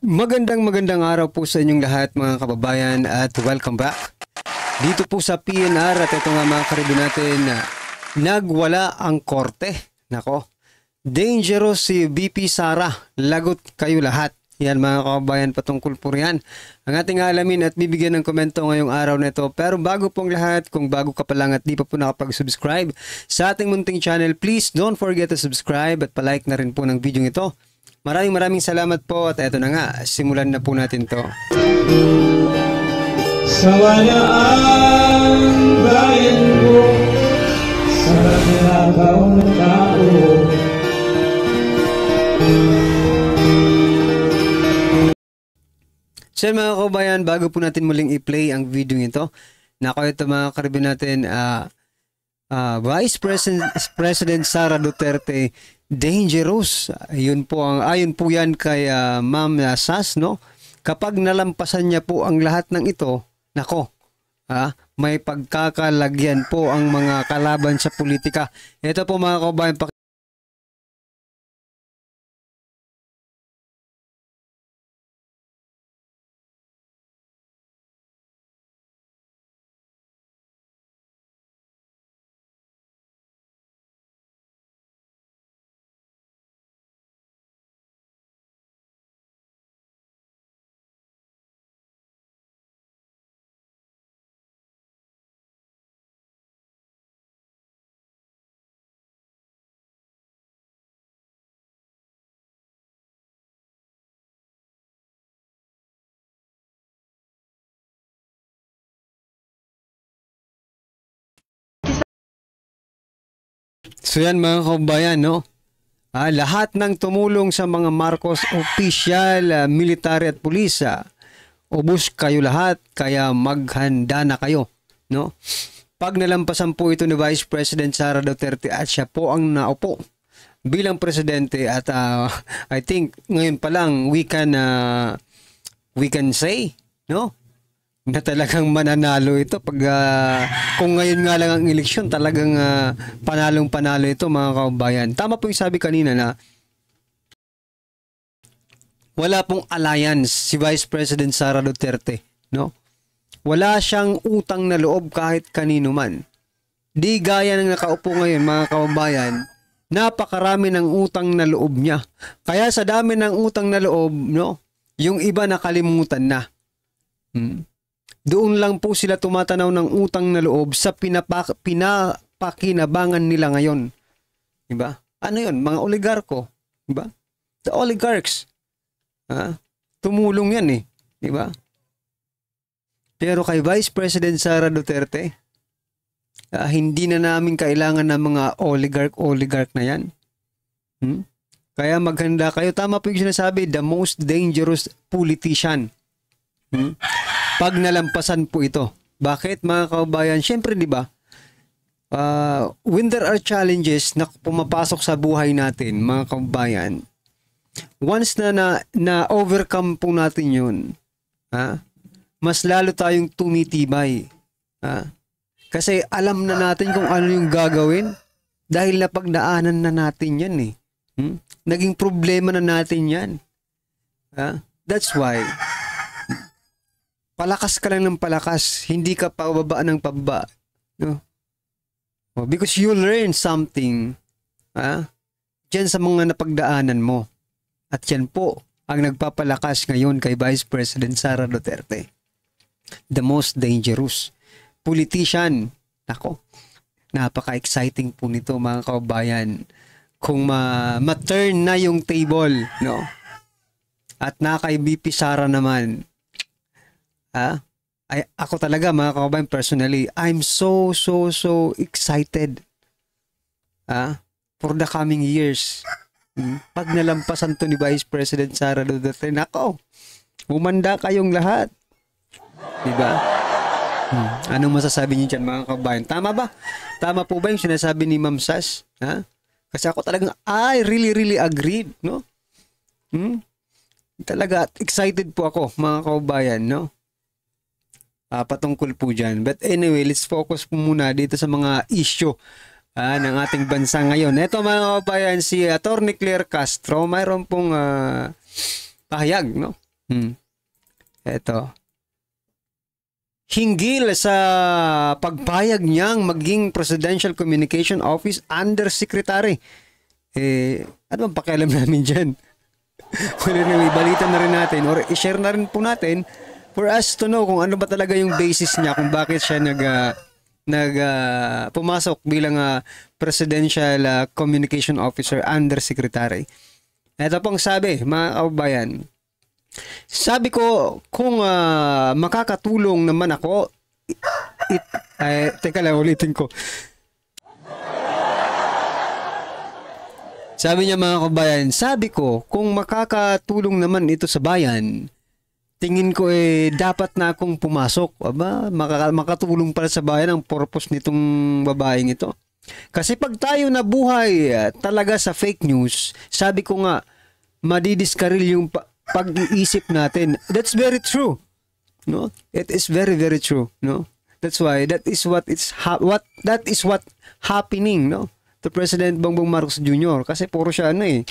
Magandang araw po sa inyong lahat mga kababayan at welcome back dito po sa PNR. At ito nga mga karibo natin, nagwala ang korte. Nako, dangerous si BP Sara, lagot kayo lahat. Yan mga kababayan, patungkol po riyan ang ating alamin at bibigyan ng komento ngayong araw na ito. Pero bago pong lahat, kung bago ka pa lang at di pa po nakapag-subscribe sa ating munting channel, please don't forget to subscribe at palike na rin po ng video ito. Maraming salamat po at eto na nga, simulan na po natin to. Sawaya ang bayan ko sa maglakaw na tao. So mga kabayan, bago po natin muling i-play ang video nito, nako ito mga karibo natin, Vice President Sara Duterte, dangerous. Ayon po yan kay Ma'am Sas, no? Kapag nalampasan niya po ang lahat ng ito, nako, may pagkakalagyan po ang mga kalaban sa politika. Ito po mga kabayan, so yan mga kabayan, no? Lahat ng tumulong sa mga Marcos opisyal, military at pulis, ubos kayo lahat, kaya maghanda na kayo, no? Pag nalampasan po ito ni Vice President Sara Duterte at siya po ang naupo bilang presidente at I think ngayon pa lang we can say, no, na talagang mananalo ito pag kung ngayon nga lang ang eleksyon, talagang panalong-panalo ito mga kababayan. Tama po yung sabi kanina na wala pong alliance si Vice President Sara Duterte, no? Wala siyang utang na loob kahit kanino man. Di gaya ng nakaupo ngayon mga kababayan, napakarami ng utang na loob niya. Kaya sa dami ng utang na loob, no, yung iba nakalimutan na. Doon lang po sila tumatanaw ng utang na loob sa pinapakinabangan nila ngayon. Diba? Ano yun? Mga oligarko. Diba? The oligarchs. Tumulong yan eh. Diba? Pero kay Vice President Sara Duterte, hindi na namin kailangan ng mga oligarch na yan. Kaya maghanda kayo. Tama po yung sinasabi, the most dangerous politician. Pag nalampasan po ito. Bakit mga kababayan? Siyempre, di ba? When there are challenges na pumapasok sa buhay natin, mga kababayan, once na overcome po natin yun, mas lalo tayong tumitibay. Kasi alam na natin kung ano yung gagawin dahil napagdaanan na natin yan eh. Naging problema na natin yan. That's why palakas ka lang ng palakas, hindi ka pababa ng pababa, no? Because you learn something dyan sa mga napagdaanan mo. At yan po ang nagpapalakas ngayon kay Vice President Sara Duterte, the most dangerous politician. Ako, napaka-exciting po nito mga kababayan kung ma-turn na yung table, no? At na kay BP Sara naman, ako talaga mga kababayan, personally, I'm so excited for the coming years. Pag nalampasan to ni Vice President Sara Duterte, nako, umanda kayong lahat. Diba? Anong masasabi niyo dyan mga kababayan? Tama ba? Tama po ba yung sinasabi ni Ma'am Sas? Kasi ako talagang, I really agreed, no? Talaga, excited po ako mga kababayan, no? Patungkol po dyan. But anyway, let's focus po muna dito sa mga issue ng ating bansa ngayon. Ito mga kababayan, si Atty. Claire Castro, mayroon pong pahayag, no? Eto. Hinggil sa pagpayag niyang maging Presidential Communication Office Undersecretary. Ano bang pakialam namin dyan? Wala na, ibalita na rin natin or i-share na rin po natin for us to know kung ano ba talaga yung basis niya, kung bakit siya pumasok bilang Presidential Communication Officer Undersecretary. Ito pong sabi, mga kababayan. Sabi ko, kung makakatulong naman ako, teka lang, ulitin ko. Sabi niya, mga kabayan, sabi ko, kung makakatulong naman ito sa bayan, tingin ko dapat na akong pumasok. Aba, makatulong para sa bayan ang purpose nitong babaeng ito. Kasi pag tayo nabuhay talaga sa fake news, sabi ko nga, madidiskaril yung pag-iisip natin. That's very true. No? It is very, very true. No? That's why that is what happening, no? To President Bongbong Marcos Jr. Kasi puro siya ako.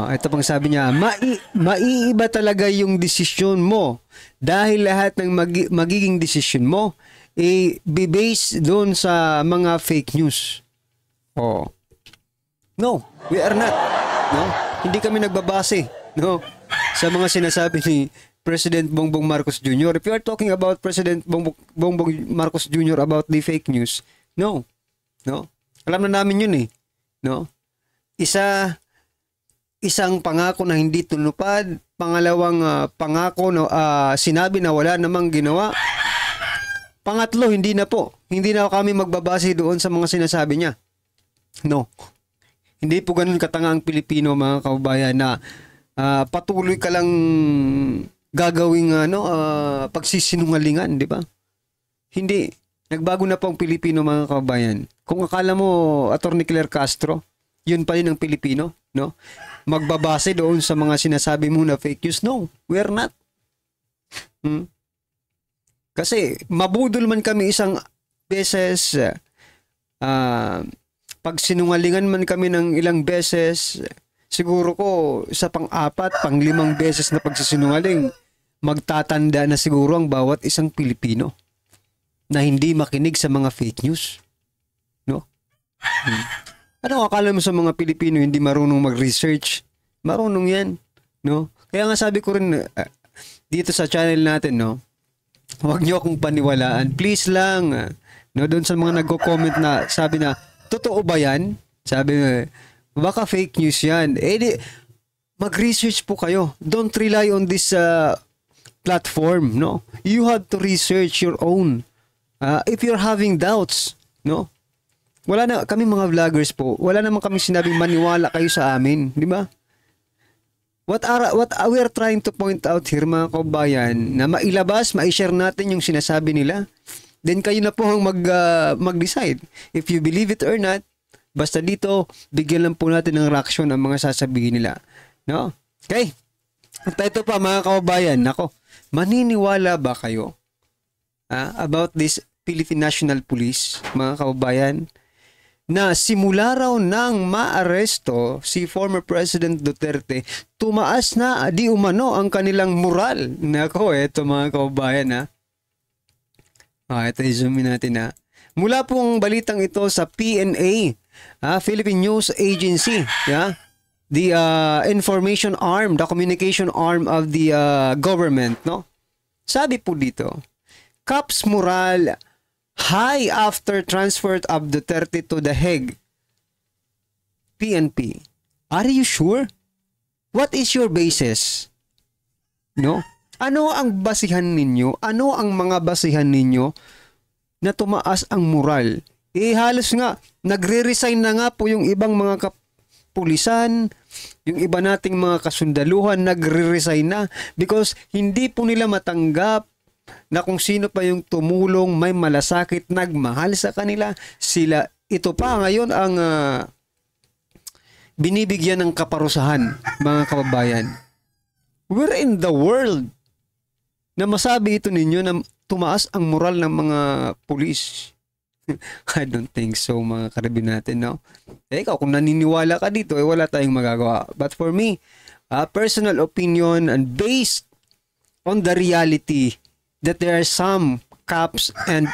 Ito pang sabi niya, maiiba talaga yung desisyon mo dahil lahat ng magiging desisyon mo be-based doon sa mga fake news. No, we are not. No? Hindi kami nagbabase, no, sa mga sinasabi ni President Bongbong Marcos Jr. If you are talking about President Bongbong Marcos Jr. about the fake news, no. Alam na namin yun no. Isang pangako na hindi tunupad, pangalawang pangako na sinabi na wala namang ginawa. Pangatlo, hindi na kami magbabase doon sa mga sinasabi niya. No. Hindi po ganun katanga ang Pilipino, mga kababayan, na patuloy ka lang gagawing pagsisinungalingan, di ba? Hindi. Nagbago na po ang Pilipino, mga kababayan. Kung akala mo, Atty. Claire Castro, yun pa rin ang Pilipino, no? Magbabase doon sa mga sinasabi mo na fake news. No, we're not. Kasi mabudol man kami isang beses, pag sinungalingan man kami ng ilang beses, siguro ko sa pang-4, pang-5 beses na pagsisinungaling, magtatanda na siguro ang bawat isang Pilipino na hindi makinig sa mga fake news. No? Ano akala mo sa mga Pilipino hindi marunong mag-research? Marunong yan. No? Kaya nga sabi ko rin dito sa channel natin, no, huwag niyo akong paniwalaan. Please lang. No, doon sa mga nagko-comment na sabi na, totoo ba yan? Sabi baka fake news yan. Mag-research po kayo. Don't rely on this platform, no? You have to research your own. If you're having doubts, no? Wala na kami mga vloggers po. Wala naman kami sinabing maniwala kayo sa amin, di ba? What we are trying to point out here, mga kabayan, na mailabas, ma-share natin yung sinasabi nila. Then kayo na po ang mag-decide if you believe it or not. Basta dito, bigyan lang po natin ng reaction ang mga sasabihin nila. No? Okay. At ito pa, mga kababayan, nako, maniniwala ba kayo about this Philippine National Police, mga kababayan, na simula raw nang maaresto si former President Duterte, tumaas na di umano ang kanilang moral. Nako, eto mga kababayan ito i-zoom natin Mula pong balitang ito sa PNA, Philippine News Agency, the information arm, the communication arm of the government, no? Sabi po dito, Caps moral high after transfer of Duterte to The Hague. PNP. Are you sure? What is your basis? No? Ano ang basihan ninyo? Ano ang mga basihan ninyo na tumaas ang moral? Halos nga, nagre-resign na nga po yung ibang mga kapulisan, yung iba nating mga kasundaluhan, nagre-resign na because hindi po nila matanggap na kung sino pa yung tumulong, may malasakit, nagmahal sa kanila, sila, ito pa ngayon ang binibigyan ng kaparusahan, mga kababayan. We're in the world na masabi ito ninyo na tumaas ang moral ng mga pulis. I don't think so, mga karibin natin, no? Ikaw, kung naniniwala ka dito, wala tayong magagawa. But for me, personal opinion and based on the reality that there are some cops and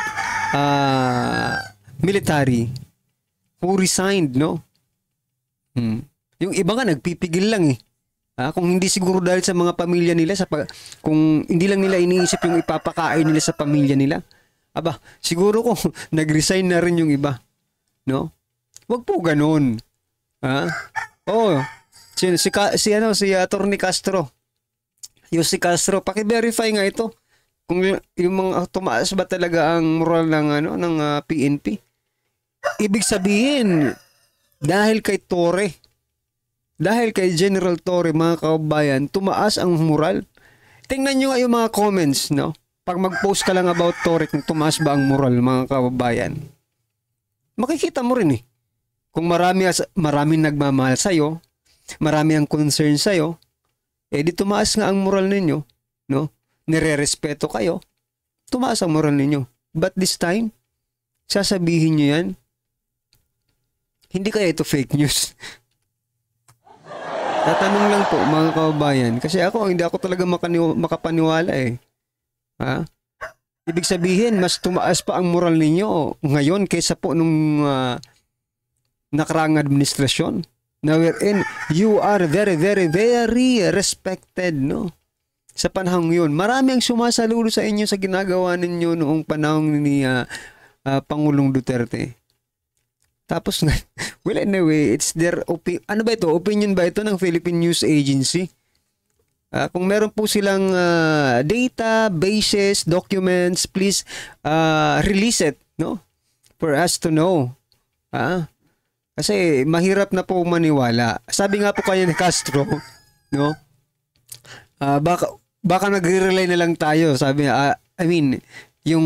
military who resigned, no? Yung iba nga nagpipigil lang eh. Kung hindi siguro dahil sa mga pamilya nila, kung hindi lang nila iniisip yung ipapakain nila sa pamilya nila, siguro kung nag-resign na rin yung iba, no? Wag po ganoon. Si Attorney Castro. Si Castro, paki-verify nga ito. Kung yung mga tumaas ba talaga ang moral ng PNP. Ibig sabihin, dahil kay Torre, dahil kay General Torre, mga kababayan, tumaas ang moral. Tingnan nyo nga yung mga comments, no? Pag mag-post ka lang about Torre, kung tumaas ba ang moral, mga kababayan, makikita mo rin eh. Kung maraming nagmamahal sa'yo, marami ang concern sa'yo, di tumaas nga ang moral ninyo, no? Nire-respeto kayo, tumaas ang moral ninyo. But this time, sasabihin nyo yan, hindi kaya ito fake news. Tatanong lang po, mga kababayan, kasi hindi ako talaga makapaniwala eh. Ibig sabihin, mas tumaas pa ang moral ninyo ngayon kaysa po nung nakaraang administrasyon. Na wherein you are very, very, very respected, no? Sa panahong yun. Marami ang sumasalulo sa inyo sa ginagawa ninyo noong panahon ni Pangulong Duterte. Tapos, well, anyway, it's their ano ba ito? Opinion ba ito ng Philippine News Agency? Kung meron po silang data, bases, documents, please release it, no? For us to know. Kasi mahirap na po maniwala. Sabi nga po kanya ni Castro, no? Baka nagre-rely na lang tayo, sabi niya. Yung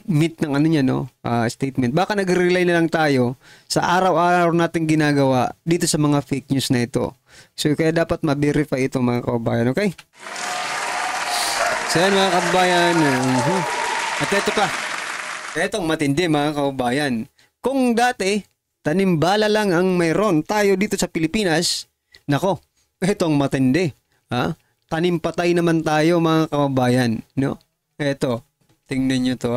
meet ng niya, no? Statement. Baka nagre-rely na lang tayo sa araw-araw nating ginagawa dito sa mga fake news na ito. So, kaya dapat ma-verify ito, mga kababayan, okay? So, yan, mga kababayan. At ito pa. Itong matindi, mga kababayan. Kung dati, tanimbala lang ang mayroon tayo dito sa Pilipinas, nako, itong matindi. Tanim patay naman tayo, mga kababayan, no? Ito. Tingnan nyo to,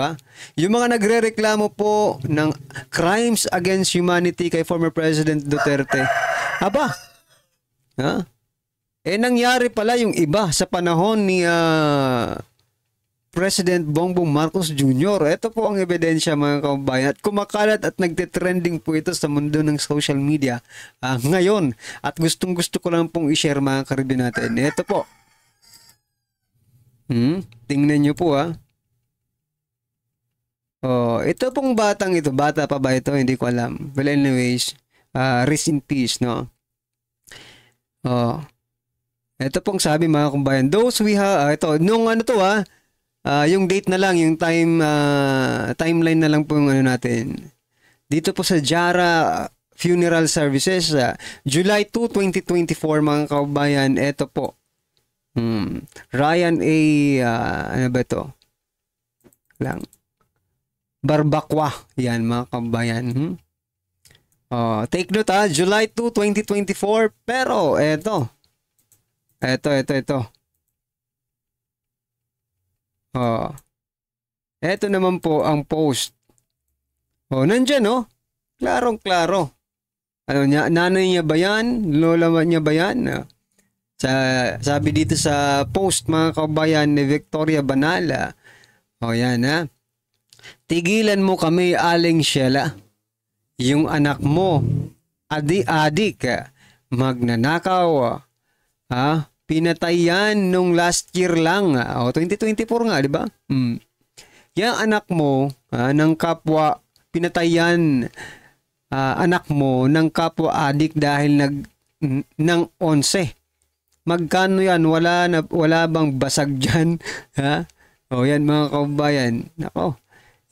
Yung mga nagre-reklamo po ng crimes against humanity kay former President Duterte. Nangyari pala yung iba sa panahon ni President Bongbong Marcos Jr. Ito po ang ebidensya, mga kababayan. At kumakalat at nagte-trending po ito sa mundo ng social media ngayon. At gustong-gusto ko lang pong i-share, mga karibin natin. Ito po. Tingnan nyo po, ito pong batang ito, bata pa ba ito? Hindi ko alam. Well, anyways, rest in peace, no? Ito pong sabi, mga kumbayan, those we have, ito, nung yung date na lang, yung timeline na lang po yung natin. Dito po sa Jara Funeral Services, July 2, 2024, mga kababayan, ito po. Ryan A, ano ba ito? Barbakwa. Yan, mga kabayan. Take note, July 2, 2024. Pero, ito. Ito naman po ang post. Nandyan, Klarong-klaro. Nanay niya ba yan? Lola niya ba yan? Sabi dito sa post, mga kabayan, ni Victoria Banala. Yan, tigilan mo kami, Aling Sheila. Yung anak mo, adik, magnanakaw. Pinatay yan nung last year lang. 2024 nga, di ba? Yung anak mo, ng kapwa, pinatay yan, anak mo, ng kapwa adik dahil ng 11. Magkano yan? Wala bang basag dyan? Yan, mga kababayan. Nako.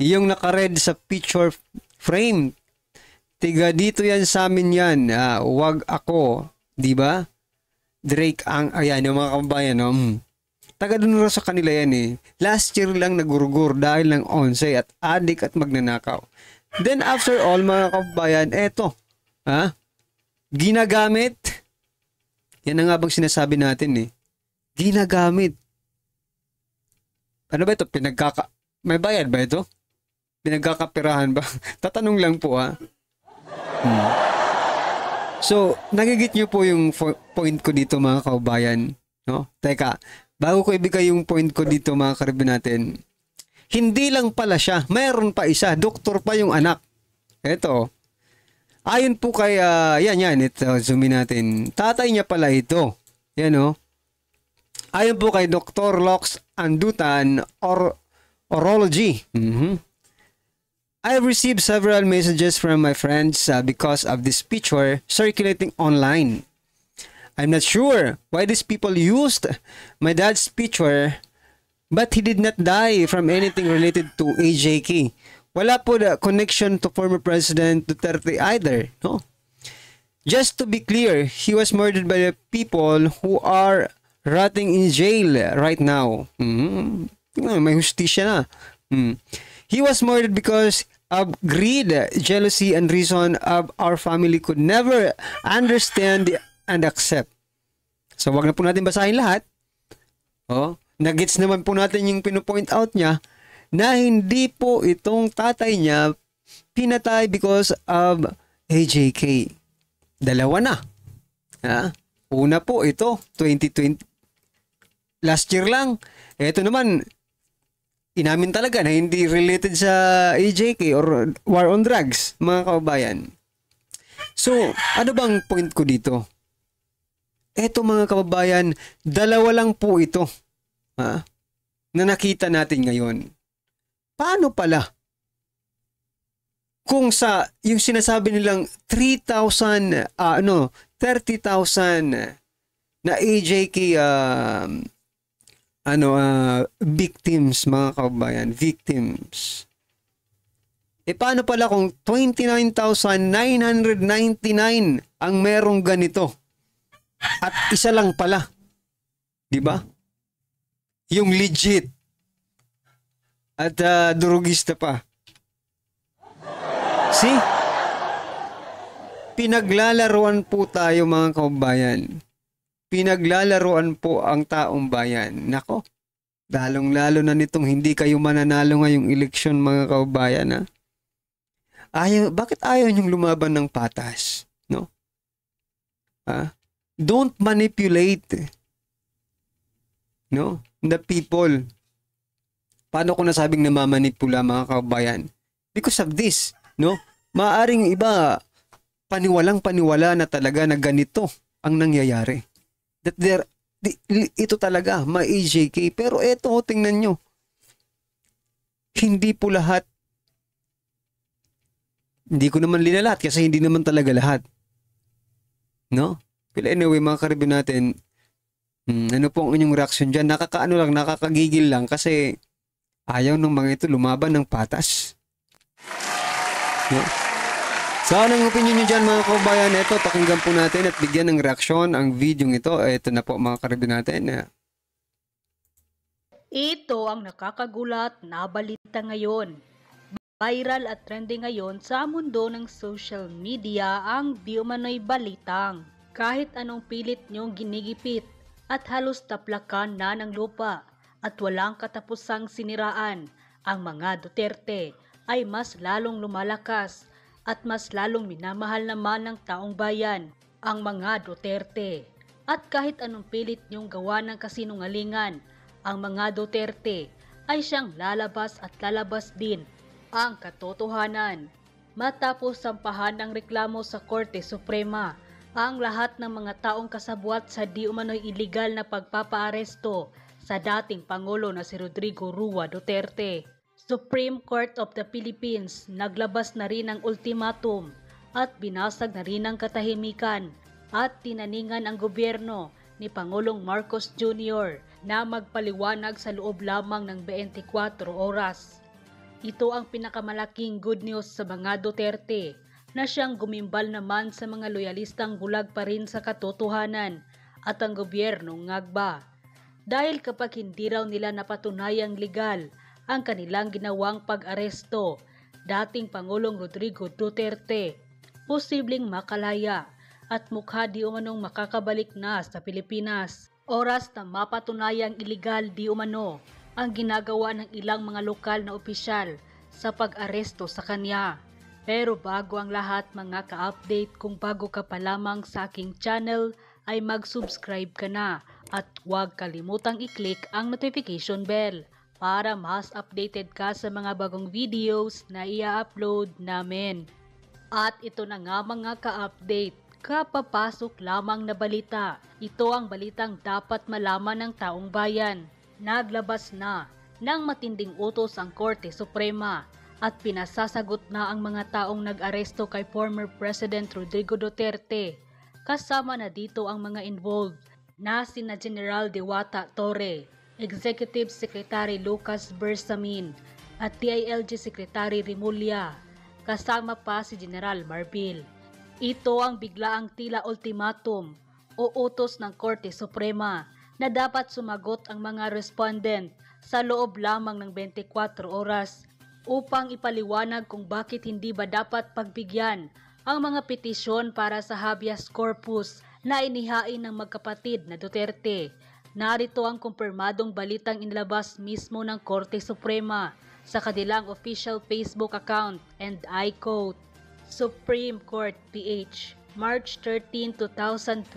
Yung naka-red sa picture frame. Tiga dito yan sa amin yan. Wag ako. Di ba? Drake ang, ayan, yung mga kababayan. Taga doon raw sa kanila yan eh. Last year lang nagurgur dahil ng onsay at adik at magnanakaw. Then after all mga kababayan, eto, ginagamit. Yan na nga bang sinasabi natin eh. Ginagamit. Ano ba ito? May bayad ba ito? Pinagkakapirahan ba? Tatanong lang po So, nagigit nyo po yung point ko dito mga kababayan. No? Teka, bago ko ibigay yung point ko dito mga karibin natin, hindi lang pala siya, mayroon pa isa, doktor pa yung anak. Ito, ayon po kay, ito, zoomin natin. Tatay niya pala ito. Yan o. Ayon po kay Dr. Lox Andutan, Orology. I've received several messages from my friends because of this picture circulating online. I'm not sure why these people used my dad's picture, but he did not die from anything related to AJK. Wala po the connection to former President Duterte either, no? Just to be clear, he was murdered by the people who are rotting in jail right now. May hustisya na. He was murdered because of greed, jealousy, and reason of our family could never understand and accept. So, wag na po natin basahin lahat. Nagets naman po natin yung pinupoint out niya na hindi po itong tatay niya pinatay because of AJK. Dalawa na. Una po ito, 2020. Last year lang. Ito naman, inamin talaga na hindi related sa AJK or war on drugs, mga kababayan. So, ano bang point ko dito? Eto mga kababayan, dalawa lang po ito na nakita natin ngayon. Paano pala? Kung sa, yung sinasabi nilang 30,000 na AJK victims mga kababayan, victims. Paano pala kung 29,999 ang merong ganito? At isa lang pala. 'Di ba? Yung legit. At durugista pa. See? Pinaglalaruan po tayo mga kababayan. Pinaglalaruan po ang taong bayan. Nako, lalong-lalo na nitong hindi kayo mananalo ngayong eleksyon mga kababayan. Bakit ayaw niyong lumaban ng patas? No? Don't manipulate the people. Paano ko nasabing namamanipula mga kababayan? Because of this, maaring iba paniwalang-paniwala na talaga na ganito ang nangyayari. That ito talaga, ma-AJK. Pero eto, tingnan nyo. Hindi po lahat. Hindi ko naman linalat kasi hindi naman talaga lahat. No? Pero anyway, mga karibin natin, ano po ang inyong reaction dyan? Nakakagigil lang kasi ayaw ng mga ito lumaban ng patas. No? So, anong opinion nyo dyan mga kababayan? Ito, pakinggan po natin at bigyan ng reaksyon ang video ito. Ito na po mga karibin natin. Ito ang nakakagulat na balita ngayon. Viral at trending ngayon sa mundo ng social media ang di umano'y balitang. Kahit anong pilit nyong ginigipit at halos taplakan na ng lupa at walang katapusang siniraan, ang mga Duterte ay mas lalong lumalakas at mas lalong minamahal naman ng taong bayan ang mga Duterte. At kahit anong pilit niyong gawa ng kasinungalingan, ang mga Duterte ay siyang lalabas at lalabas din ang katotohanan. Matapos sampahan ng reklamo sa Korte Suprema, ang lahat ng mga taong kasabwat sa di umano'y iligal na pagpapaaresto sa dating Pangulo na si Rodrigo Roa Duterte. Supreme Court of the Philippines naglabas na rin ng ultimatum at binasag na rin ang katahimikan at tinaningan ang gobyerno ni Pangulong Marcos Jr. na magpaliwanag sa loob lamang ng 24 oras. Ito ang pinakamalaking good news sa mga Duterte na siyang gumimbal naman sa mga loyalistang bulag pa rin sa katotohanan at ang gobyernong ngagba. dahil kapag hindi raw nila napatunayang legal ang kanilang ginawang pag-aresto, dating Pangulong Rodrigo Duterte posibleng makalaya at mukha di umanong makakabalik na sa Pilipinas. Oras na mapatunayang iligal di umano ang ginagawa ng ilang mga lokal na opisyal sa pag-aresto sa kanya. Pero bago ang lahat mga ka-update, kung bago ka pa lamang sa aking channel ay mag-subscribe ka na at huwag kalimutang i-click ang notification bell para mas updated ka sa mga bagong videos na i-upload namin. At ito na nga mga ka-update, kapapasok lamang na balita. Ito ang balitang dapat malaman ng taong bayan. Naglabas na ng matinding utos ang Korte Suprema at pinasasagot na ang mga taong nag-aresto kay former President Rodrigo Duterte. Kasama na dito ang mga involved na sina General Diwata Torre, Executive Secretary Lucas Bersamin at DILG Secretary Rimulya, kasama pa si General Marbil. Ito ang biglaang tila ultimatum o utos ng Korte Suprema na dapat sumagot ang mga respondent sa loob lamang ng 24 oras upang ipaliwanag kung bakit hindi ba dapat pagbigyan ang mga petisyon para sa habeas corpus na inihain ng magkapatid na Duterte. Narito ang kumpirmadong balitang inilabas mismo ng Korte Suprema sa kanilang official Facebook account, and I quote, Supreme Court PH, March 13, 2025.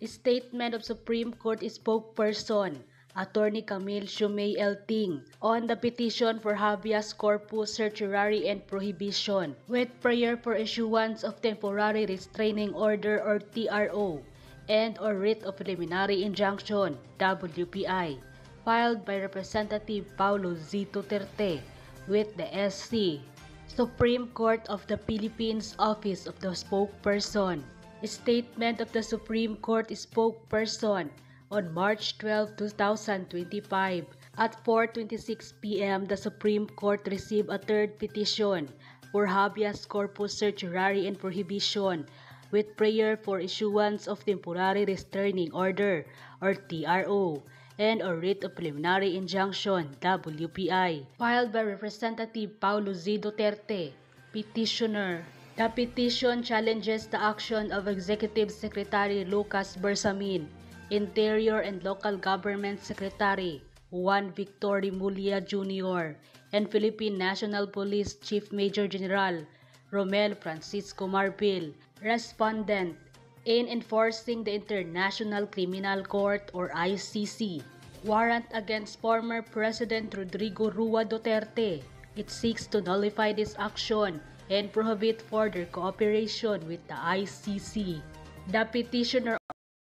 Statement of Supreme Court spokesperson Attorney Camille Shumay Elting on the petition for habeas corpus certiorari and prohibition with prayer for issuance of temporary restraining order or TRO and or writ of preliminary injunction WPI filed by Representative Paulo Z. Duterte with the SC Supreme Court of the Philippines Office of the Spokesperson. Statement of the Supreme Court spokesperson on March 12, 2025, at 4:26 p.m. the Supreme Court received a third petition for habeas corpus certiorari and prohibition with prayer for issuance of temporary restraining order or TRO and a writ of preliminary injunction WPI filed by Representative Paulo Z. Duterte, petitioner. The petition challenges the action of Executive Secretary Lucas Bersamin, Interior and Local Government Secretary Juan Victor Rimulya Jr. and Philippine National Police Chief Major General Romel Francisco Marbil, respondent, in enforcing the International Criminal Court or ICC warrant against former President Rodrigo Rua Duterte. It seeks to nullify this action and prohibit further cooperation with the ICC. The petitioner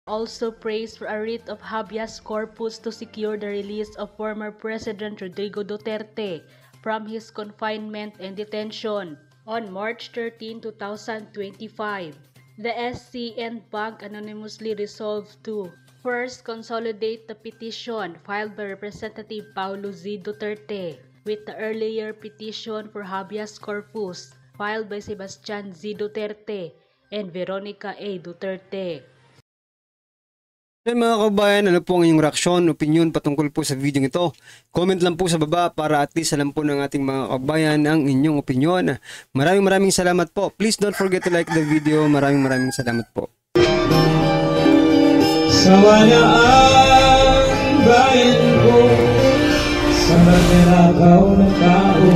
also prays for a writ of habeas corpus to secure the release of former President Rodrigo Duterte from his confinement and detention on March 13, 2025. The SC and Bank anonymously resolved to first consolidate the petition filed by Representative Paulo Z. Duterte with the earlier petition for habeas corpus filed by Sebastian Z. Duterte and Veronica A. Duterte. Yan mga kabayan, ano po ang inyong reaksyon, opinion patungkol po sa video ito? Comment lang po sa baba para at least alam po ng ating mga kabayan ang inyong opinion. Maraming salamat po. Please don't forget to like the video. Maraming salamat po. Sawa na ang bayan ko sa magnanakaw ng tao.